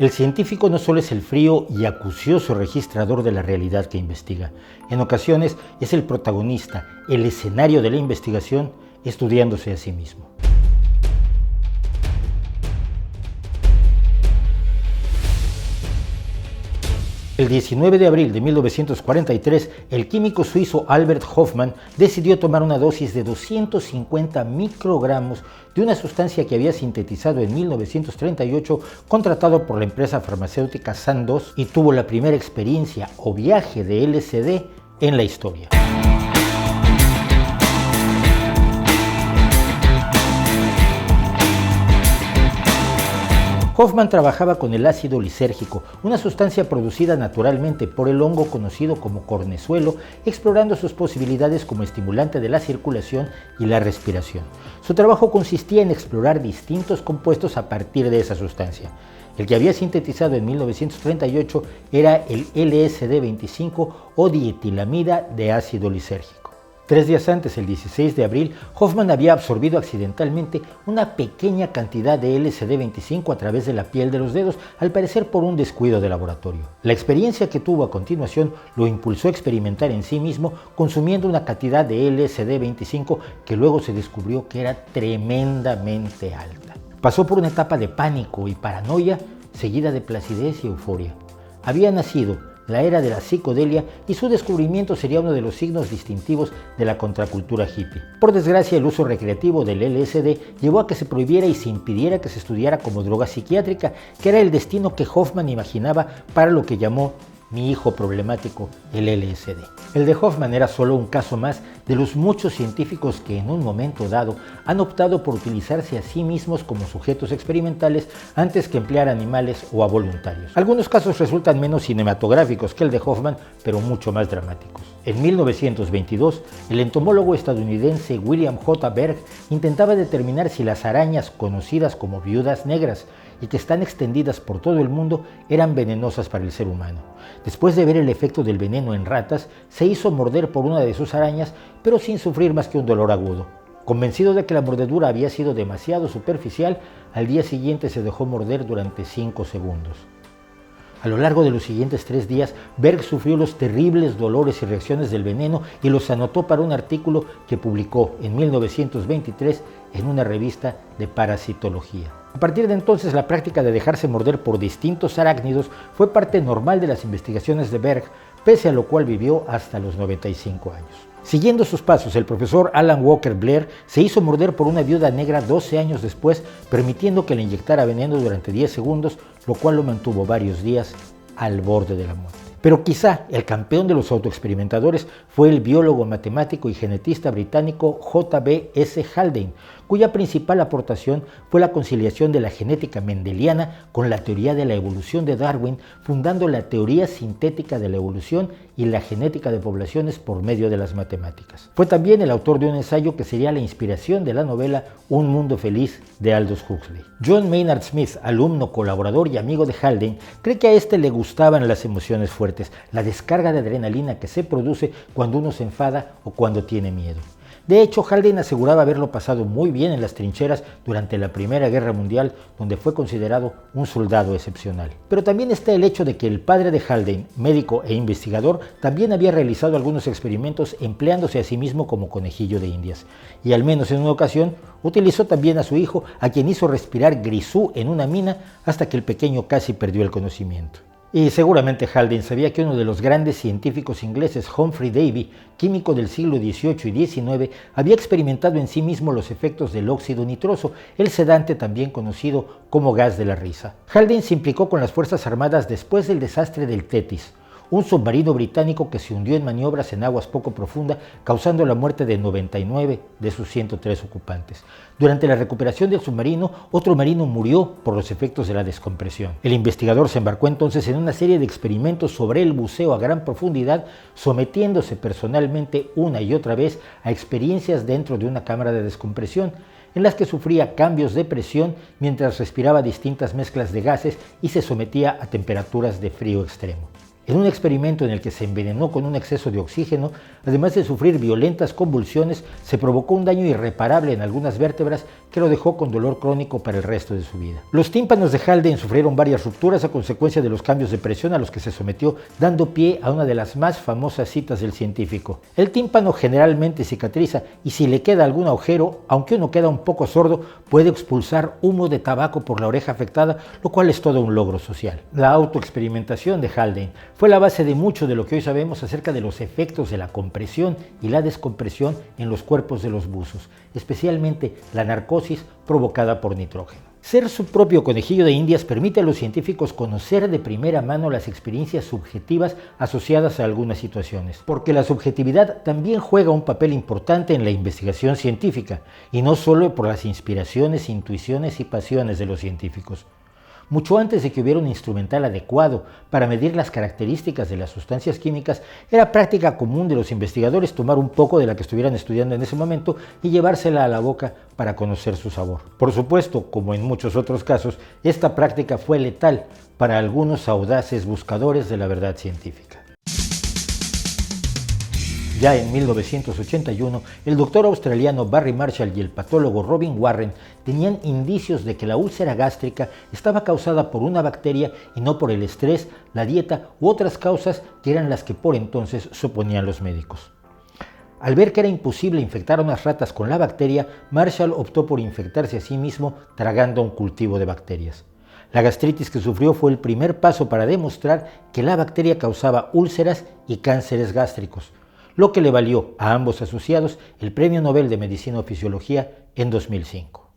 El científico no solo es el frío y acucioso registrador de la realidad que investiga, en ocasiones es el protagonista, el escenario de la investigación, estudiándose a sí mismo. El 19 de abril de 1943, el químico suizo Albert Hofmann decidió tomar una dosis de 250 microgramos de una sustancia que había sintetizado en 1938, contratado por la empresa farmacéutica Sandoz, y tuvo la primera experiencia o viaje de LSD en la historia. Hofmann trabajaba con el ácido lisérgico, una sustancia producida naturalmente por el hongo conocido como cornezuelo, explorando sus posibilidades como estimulante de la circulación y la respiración. Su trabajo consistía en explorar distintos compuestos a partir de esa sustancia. El que había sintetizado en 1938 era el LSD-25 o dietilamida de ácido lisérgico. 3 días antes, el 16 de abril, Hofmann había absorbido accidentalmente una pequeña cantidad de LSD-25 a través de la piel de los dedos, al parecer por un descuido de laboratorio. La experiencia que tuvo a continuación lo impulsó a experimentar en sí mismo, consumiendo una cantidad de LSD-25 que luego se descubrió que era tremendamente alta. Pasó por una etapa de pánico y paranoia, seguida de placidez y euforia. Había nacido la era de la psicodelia y su descubrimiento sería uno de los signos distintivos de la contracultura hippie. Por desgracia, el uso recreativo del LSD llevó a que se prohibiera y se impidiera que se estudiara como droga psiquiátrica, que era el destino que Hofmann imaginaba para lo que llamó mi hijo problemático, el LSD. El de Hofmann era solo un caso más de los muchos científicos que en un momento dado han optado por utilizarse a sí mismos como sujetos experimentales antes que emplear animales o a voluntarios. Algunos casos resultan menos cinematográficos que el de Hofmann, pero mucho más dramáticos. En 1922, el entomólogo estadounidense William J. Berg intentaba determinar si las arañas conocidas como viudas negras y que están extendidas por todo el mundo eran venenosas para el ser humano. Después de ver el efecto del veneno en ratas, se hizo morder por una de sus arañas, pero sin sufrir más que un dolor agudo. Convencido de que la mordedura había sido demasiado superficial, al día siguiente se dejó morder durante 5 segundos. A lo largo de los siguientes 3 días, Berg sufrió los terribles dolores y reacciones del veneno y los anotó para un artículo que publicó en 1923 en una revista de parasitología. A partir de entonces, la práctica de dejarse morder por distintos arácnidos fue parte normal de las investigaciones de Berg, pese a lo cual vivió hasta los 95 años. Siguiendo sus pasos, el profesor Alan Walker Blair se hizo morder por una viuda negra 12 años después, permitiendo que le inyectara veneno durante 10 segundos, lo cual lo mantuvo varios días al borde de la muerte. Pero quizá el campeón de los autoexperimentadores fue el biólogo, matemático y genetista británico J.B.S. Haldane, cuya principal aportación fue la conciliación de la genética mendeliana con la teoría de la evolución de Darwin, fundando la teoría sintética de la evolución y la genética de poblaciones por medio de las matemáticas. Fue también el autor de un ensayo que sería la inspiración de la novela Un mundo feliz de Aldous Huxley. John Maynard Smith, alumno, colaborador y amigo de Haldane, cree que a este le gustaban las emociones fuertes, la descarga de adrenalina que se produce cuando uno se enfada o cuando tiene miedo. De hecho, Haldane aseguraba haberlo pasado muy bien en las trincheras durante la Primera Guerra Mundial, donde fue considerado un soldado excepcional. Pero también está el hecho de que el padre de Haldane, médico e investigador, también había realizado algunos experimentos empleándose a sí mismo como conejillo de indias. Y al menos en una ocasión, utilizó también a su hijo, a quien hizo respirar grisú en una mina hasta que el pequeño casi perdió el conocimiento. Y seguramente Haldane sabía que uno de los grandes científicos ingleses, Humphrey Davy, químico del siglo XVIII y XIX, había experimentado en sí mismo los efectos del óxido nitroso, el sedante también conocido como gas de la risa. Haldane se implicó con las Fuerzas Armadas después del desastre del Thetis, un submarino británico que se hundió en maniobras en aguas poco profundas, causando la muerte de 99 de sus 103 ocupantes. Durante la recuperación del submarino, otro marino murió por los efectos de la descompresión. El investigador se embarcó entonces en una serie de experimentos sobre el buceo a gran profundidad, sometiéndose personalmente una y otra vez a experiencias dentro de una cámara de descompresión, en las que sufría cambios de presión mientras respiraba distintas mezclas de gases y se sometía a temperaturas de frío extremo. En un experimento en el que se envenenó con un exceso de oxígeno, además de sufrir violentas convulsiones, se provocó un daño irreparable en algunas vértebras que lo dejó con dolor crónico para el resto de su vida. Los tímpanos de Haldane sufrieron varias rupturas a consecuencia de los cambios de presión a los que se sometió, dando pie a una de las más famosas citas del científico. El tímpano generalmente cicatriza y si le queda algún agujero, aunque uno queda un poco sordo, puede expulsar humo de tabaco por la oreja afectada, lo cual es todo un logro social. La autoexperimentación de Haldane fue la base de mucho de lo que hoy sabemos acerca de los efectos de la compresión y la descompresión en los cuerpos de los buzos, especialmente la narcosis provocada por nitrógeno. Ser su propio conejillo de indias permite a los científicos conocer de primera mano las experiencias subjetivas asociadas a algunas situaciones, porque la subjetividad también juega un papel importante en la investigación científica, y no solo por las inspiraciones, intuiciones y pasiones de los científicos. Mucho antes de que hubiera un instrumental adecuado para medir las características de las sustancias químicas, era práctica común de los investigadores tomar un poco de la que estuvieran estudiando en ese momento y llevársela a la boca para conocer su sabor. Por supuesto, como en muchos otros casos, esta práctica fue letal para algunos audaces buscadores de la verdad científica. Ya en 1981, el doctor australiano Barry Marshall y el patólogo Robin Warren tenían indicios de que la úlcera gástrica estaba causada por una bacteria y no por el estrés, la dieta u otras causas que eran las que por entonces suponían los médicos. Al ver que era imposible infectar a unas ratas con la bacteria, Marshall optó por infectarse a sí mismo tragando un cultivo de bacterias. La gastritis que sufrió fue el primer paso para demostrar que la bacteria causaba úlceras y cánceres gástricos, lo que le valió a ambos asociados el Premio Nobel de Medicina o Fisiología en 2005.